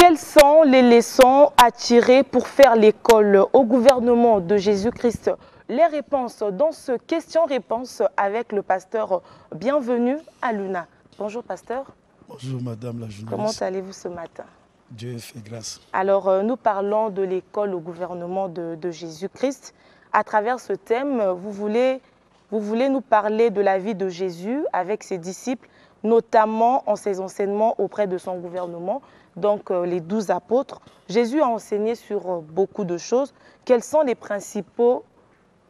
Quelles sont les leçons à tirer pour faire l'école au gouvernement de Jésus-Christ? Les réponses dans ce question-réponse avec le pasteur Bienvenue à Luna. Bonjour pasteur. Bonjour madame la Comment journaliste. allez-vous ce matin? Dieu fait grâce. Alors nous parlons de l'école au gouvernement de Jésus-Christ. À travers ce thème, vous voulez nous parler de la vie de Jésus avec ses disciples, notamment en ses enseignements auprès de son gouvernement, donc les 12 apôtres. Jésus a enseigné sur beaucoup de choses. Quels sont les principaux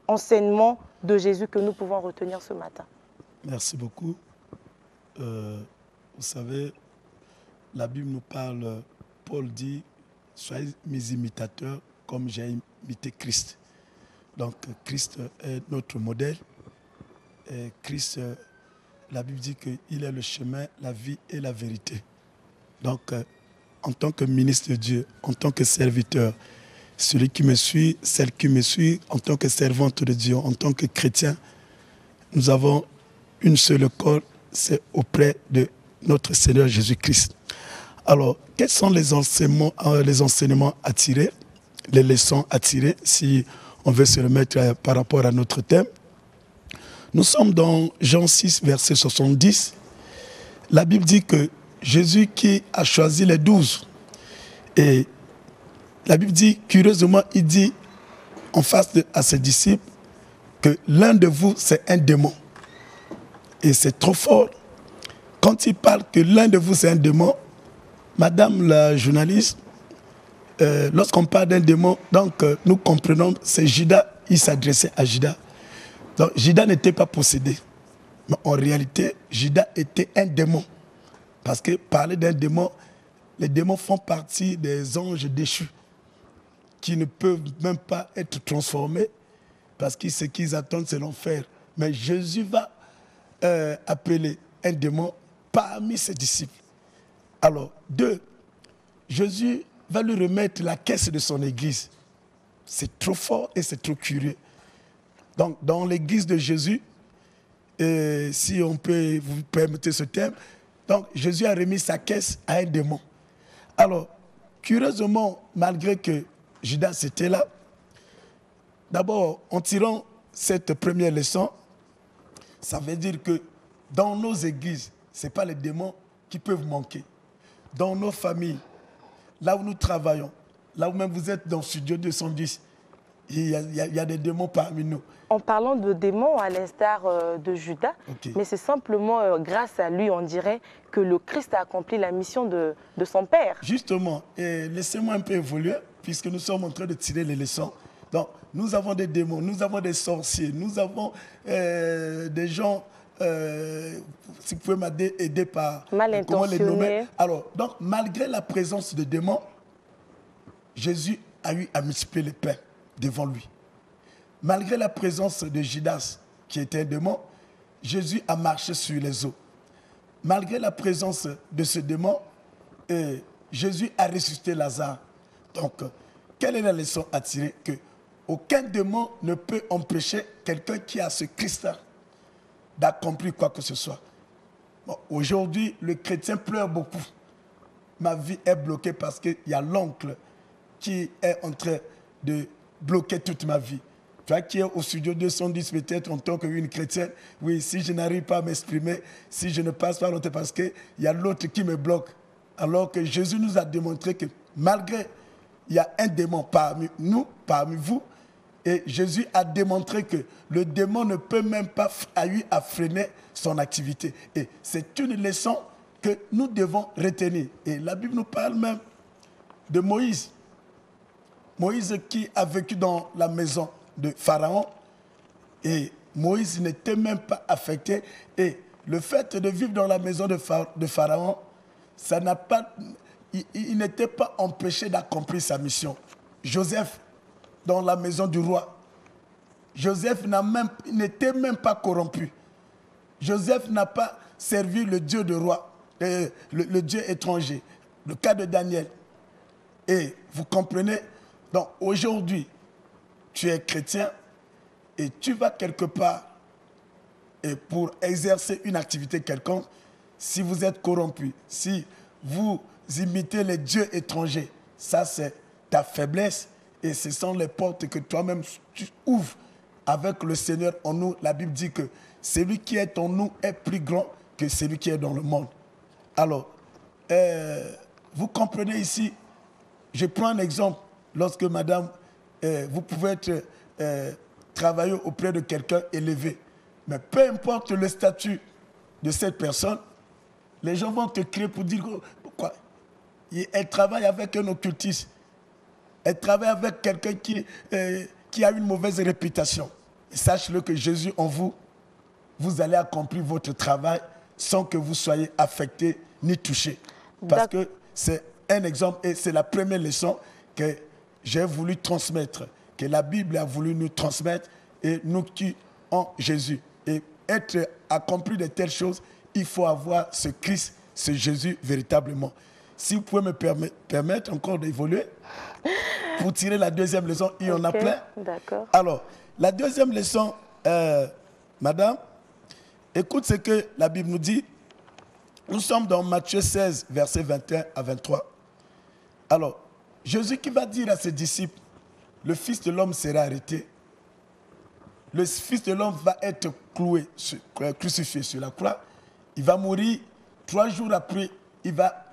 enseignements de Jésus que nous pouvons retenir ce matin? Merci beaucoup. Vous savez, la Bible nous parle, Paul dit, soyez mes imitateurs comme j'ai imité Christ. Donc Christ est notre modèle. Et Christ, la Bible dit qu'il est le chemin, la vie et la vérité. Donc en tant que ministre de Dieu, en tant que serviteur, celui qui me suit, celle qui me suit, en tant que servante de Dieu, en tant que chrétien, nous avons une seule école, c'est auprès de notre Seigneur Jésus-Christ. Alors, quels sont les enseignements à tirer, les leçons à tirer, si on veut se remettre par rapport à notre thème? Nous sommes dans Jean 6, verset 70. La Bible dit que Jésus qui a choisi les 12, et la Bible dit, curieusement, il dit en face à ses disciples que l'un de vous, c'est un démon. Et c'est trop fort. Quand il parle que l'un de vous, c'est un démon, madame la journaliste, lorsqu'on parle d'un démon, donc nous comprenons, c'est Judas, il s'adressait à Judas. Donc Judas n'était pas possédé. Mais en réalité, Judas était un démon. Parce que parler d'un démon, les démons font partie des anges déchus qui ne peuvent même pas être transformés parce que ce qu'ils attendent, c'est l'enfer. Mais Jésus va appeler un démon parmi ses disciples. Alors, 2, Jésus va lui remettre la caisse de son église. C'est trop fort et c'est trop curieux. Donc, dans l'église de Jésus, si on peut vous permettre ce thème, donc Jésus a remis sa caisse à un démon. Alors, curieusement, malgré que Judas était là, d'abord, en tirant cette première leçon, ça veut dire que dans nos églises, ce n'est pas les démons qui peuvent manquer. Dans nos familles, là où nous travaillons, là où même vous êtes dans le studio 210, il y a des démons parmi nous. En parlant de démons, à l'instar de Judas, okay, mais c'est simplement grâce à lui, on dirait, que le Christ a accompli la mission de son Père. Justement, laissez-moi un peu évoluer, puisque nous sommes en train de tirer les leçons. Donc, nous avons des démons, nous avons des sorciers, nous avons des gens, si vous pouvez m'aider par comment les nommer. Alors, donc, malgré la présence de démons, Jésus a eu à multiplier les pains devant lui. Malgré la présence de Judas, qui était un démon, Jésus a marché sur les eaux. Malgré la présence de ce démon, Jésus a ressuscité Lazare. Donc, quelle est la leçon à tirer? Que aucun démon ne peut empêcher quelqu'un qui a ce Christ d'accomplir quoi que ce soit. Bon, aujourd'hui, le chrétien pleure beaucoup. Ma vie est bloquée parce qu'il y a l'oncle qui est en train de bloquer toute ma vie. Toi qui es au studio 210 peut-être en tant qu'une chrétienne, oui, si je n'arrive pas à m'exprimer, si je ne passe pas l'autre parce qu'il y a l'autre qui me bloque. Alors que Jésus nous a démontré que malgré il y a un démon parmi nous, parmi vous, et Jésus a démontré que le démon ne peut même pas à freiner son activité. Et c'est une leçon que nous devons retenir. Et la Bible nous parle même de Moïse. Moïse qui a vécu dans la maison de Pharaon, et Moïse n'était même pas affecté. Et le fait de vivre dans la maison de Pharaon, ça n'a pas, il n'était pas empêché d'accomplir sa mission. Joseph, dans la maison du roi, Joseph n'était même pas corrompu. Joseph n'a pas servi le Dieu de roi, le Dieu étranger. Le cas de Daniel. Et vous comprenez, donc aujourd'hui, tu es chrétien et tu vas quelque part et pour exercer une activité quelconque, si vous êtes corrompu, si vous imiter les dieux étrangers. Ça, c'est ta faiblesse et ce sont les portes que toi-même tu ouvres avec le Seigneur en nous. La Bible dit que celui qui est en nous est plus grand que celui qui est dans le monde. Alors, vous comprenez ici, je prends un exemple. Lorsque madame, vous pouvez être travailler auprès de quelqu'un élevé, mais peu importe le statut de cette personne, les gens vont te crier pour dire pourquoi. Elle travaille avec un occultiste. Elle travaille avec quelqu'un qui a une mauvaise réputation. Et sache-le que Jésus en vous, vous allez accomplir votre travail sans que vous soyez affecté ni touché. Parce que c'est un exemple et c'est la première leçon que j'ai voulu transmettre, que la Bible a voulu nous transmettre et nous qui en Jésus. Et être accompli de telles choses, il faut avoir ce Christ, ce Jésus véritablement. Si vous pouvez me permettre encore d'évoluer, pour tirer la deuxième leçon, il y en a plein. D'accord. Alors, la deuxième leçon, madame, écoute ce que la Bible nous dit. Nous sommes dans Matthieu 16, versets 21 à 23. Alors, Jésus qui va dire à ses disciples, le Fils de l'homme sera arrêté. Le Fils de l'homme va être crucifié sur la croix. Il va mourir. 3 jours après, il va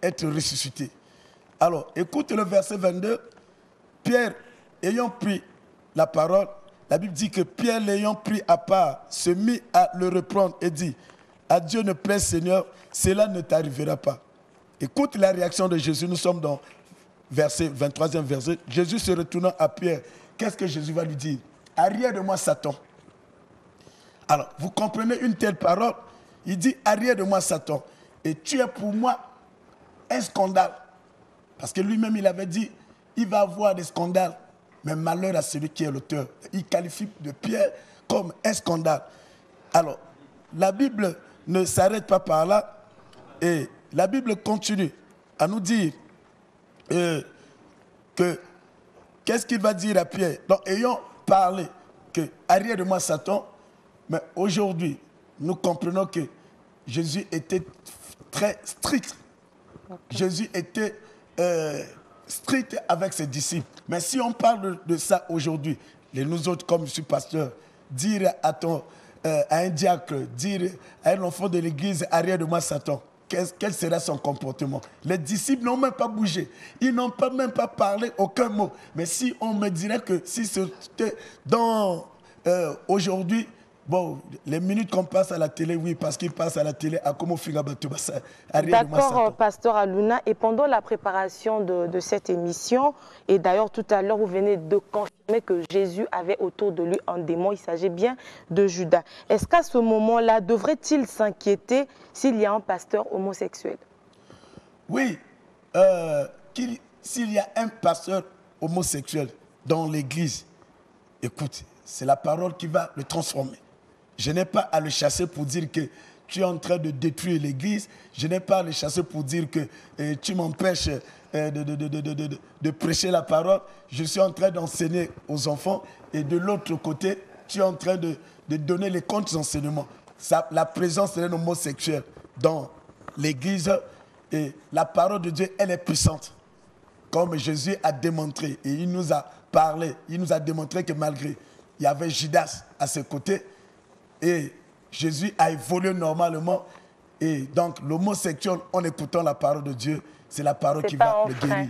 être ressuscité. Alors, écoute le verset 22. Pierre, ayant pris la parole, la Bible dit que Pierre, l'ayant pris à part, se mit à le reprendre et dit, à Dieu ne plaise, Seigneur, cela ne t'arrivera pas. Écoute la réaction de Jésus. Nous sommes dans verset 23e verset. Jésus se retournant à Pierre, qu'est-ce que Jésus va lui dire? Arrière de moi, Satan. Alors, vous comprenez une telle parole? Il dit, arrière de moi, Satan. Et tu es pour moi un scandale. Parce que lui-même, il avait dit, il va avoir des scandales. Mais malheur à celui qui est l'auteur. Il qualifie de Pierre comme un scandale. Alors, la Bible ne s'arrête pas par là. Et la Bible continue à nous dire que qu'est-ce qu'il va dire à Pierre? Donc, ayant parlé que arrière de moi Satan, mais aujourd'hui, nous comprenons que Jésus était très strict. Okay. Jésus était strict avec ses disciples. Mais si on parle de ça aujourd'hui, nous autres, comme je suis pasteur, dire à un diacre, dire à un enfant de l'église, arrière de moi Satan, quel sera son comportement? Les disciples n'ont même pas bougé. Ils n'ont même pas parlé aucun mot. Mais si on me dirait que si c'était dans aujourd'hui, bon, les minutes qu'on passe à la télé, oui, parce qu'ils passent à la télé, à comment D'accord, pasteur Aluna. Et pendant la préparation de cette émission, et d'ailleurs tout à l'heure, vous venez de confirmer que Jésus avait autour de lui un démon. Il s'agit bien de Judas. Est-ce qu'à ce moment-là, devrait-il s'inquiéter s'il y a un pasteur homosexuel? Oui, s'il y a un pasteur homosexuel dans l'église, écoute, c'est la parole qui va le transformer. Je n'ai pas à le chasser pour dire que tu es en train de détruire l'église. Je n'ai pas à le chasser pour dire que tu m'empêches de prêcher la parole. Je suis en train d'enseigner aux enfants. Et de l'autre côté, tu es en train de donner les contre-enseignements. La présence d'un homosexuel dans l'église, et la parole de Dieu, elle est puissante. Comme Jésus a démontré, et il nous a parlé, il nous a démontré que malgré, il y avait Judas à ses côtés, et Jésus a évolué normalement. Et donc, l'homosexuel, en écoutant la parole de Dieu, c'est la parole qui va le guérir.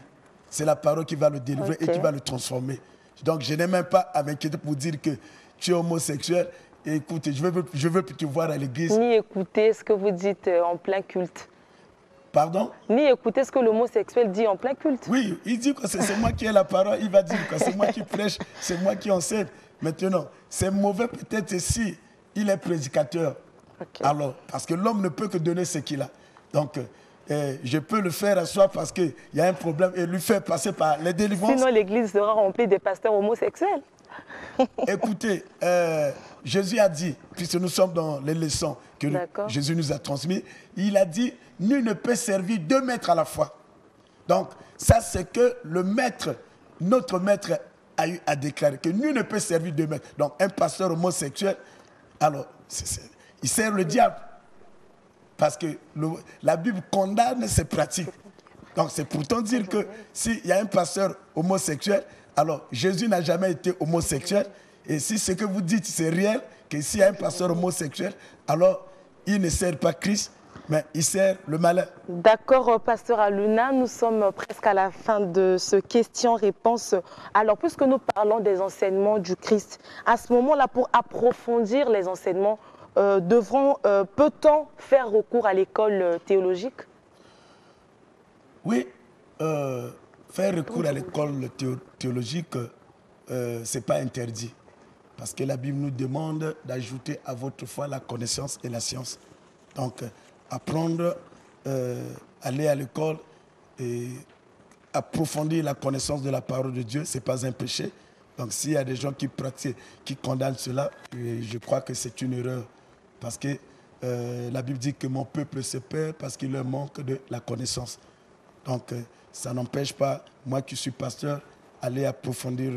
C'est la parole qui va le délivrer et qui va le transformer. Donc, je n'ai même pas à m'inquiéter pour dire que tu es homosexuel. Et écoute, je veux plus te voir à l'église. Ni écouter ce que vous dites en plein culte. Pardon? Ni écouter ce que l'homosexuel dit en plein culte. Oui, il dit que c'est moi qui ai la parole. Il va dire que c'est moi qui prêche, c'est moi qui enseigne. Maintenant, c'est mauvais peut-être si il est prédicateur. Okay. Alors, parce que l'homme ne peut que donner ce qu'il a. Donc, je peux le faire à soi parce qu'il y a un problème et lui faire passer par les délivrances. Sinon, l'église sera remplie de pasteurs homosexuels. Écoutez, Jésus a dit, puisque nous sommes dans les leçons que Jésus nous a transmises, il a dit, nul ne peut servir 2 maîtres à la fois. Donc, ça c'est que le maître, notre maître a eu à déclarer que nul ne peut servir 2 maîtres. Donc, un pasteur homosexuel, alors, il sert le diable. Parce que la Bible condamne ces pratiques. Donc c'est pourtant dire que s'il y a un pasteur homosexuel, alors Jésus n'a jamais été homosexuel. Et si ce que vous dites c'est réel, que s'il y a un pasteur homosexuel, alors il ne sert pas Christ, mais il sert le malin. D'accord, pasteur Aluna, nous sommes presque à la fin de ce question-réponse. Alors, puisque nous parlons des enseignements du Christ, à ce moment-là, pour approfondir les enseignements, peut-on faire recours à l'école théologique? Oui, faire recours à l'école théologique, ce n'est pas interdit. Parce que la Bible nous demande d'ajouter à votre foi la connaissance et la science. Donc, apprendre, aller à l'école et approfondir la connaissance de la parole de Dieu, ce n'est pas un péché. Donc, s'il y a des gens qui pratiquent, qui condamnent cela, je crois que c'est une erreur. Parce que la Bible dit que mon peuple se perd parce qu'il leur manque de la connaissance. Donc, ça n'empêche pas, moi qui suis pasteur, aller approfondir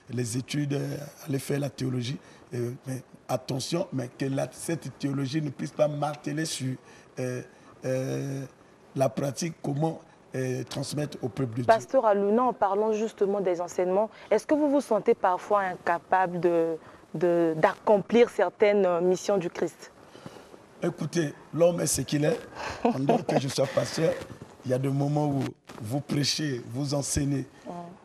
les études, aller faire la théologie. Mais attention, mais que cette théologie ne puisse pas marteler sur la pratique, comment transmettre au peuple de Dieu. Pasteur Aluna, en parlant justement des enseignements, est-ce que vous vous sentez parfois incapable d'accomplir certaines missions du Christ? Écoutez, l'homme est ce qu'il est. En dehors que je sois pasteur, il y a des moments où vous prêchez, vous enseignez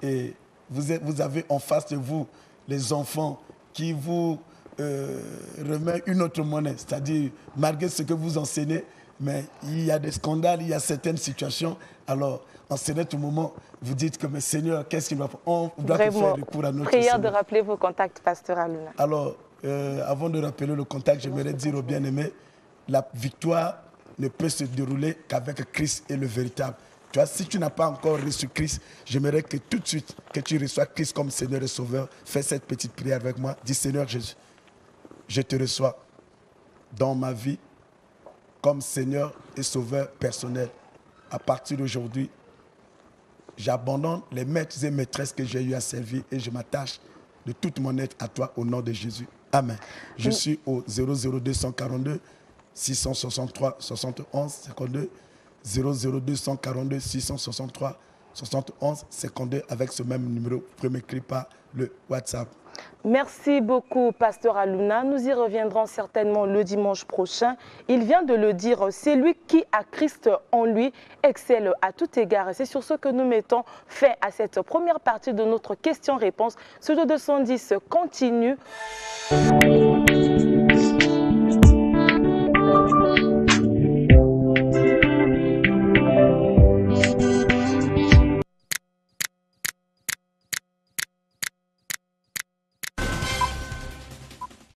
et vous avez en face de vous les enfants qui vous remettent une autre monnaie. C'est-à-dire, malgré ce que vous enseignez, mais il y a des scandales, il y a certaines situations. Alors, en ce moment, vous dites que, mais Seigneur, qu'est-ce qu'il va faire? On doit faire recours à notre prière Seigneur. De rappeler vos contacts, pasteur Aluna. Alors, avant de rappeler le contact, j'aimerais dire aux bien-aimés, la victoire ne peut se dérouler qu'avec Christ et le véritable. Tu vois, si tu n'as pas encore reçu Christ, j'aimerais que tout de suite, que tu reçois Christ comme Seigneur et Sauveur. Fais cette petite prière avec moi. Dis, Seigneur Jésus, je te reçois dans ma vie comme Seigneur et Sauveur personnel. À partir d'aujourd'hui, j'abandonne les maîtres et maîtresses que j'ai eu à servir et je m'attache de toute mon être à toi au nom de Jésus. Amen. Je suis au 00242 663 71 52 00242 663 71 52 avec ce même numéro. Vous pouvez m'écrire par le WhatsApp. Merci beaucoup, pasteur Aluna. Nous y reviendrons certainement le dimanche prochain. Il vient de le dire, c'est lui qui a Christ en lui, excelle à tout égard. Et c'est sur ce que nous mettons fin à cette première partie de notre question-réponse. Studio 210 continue.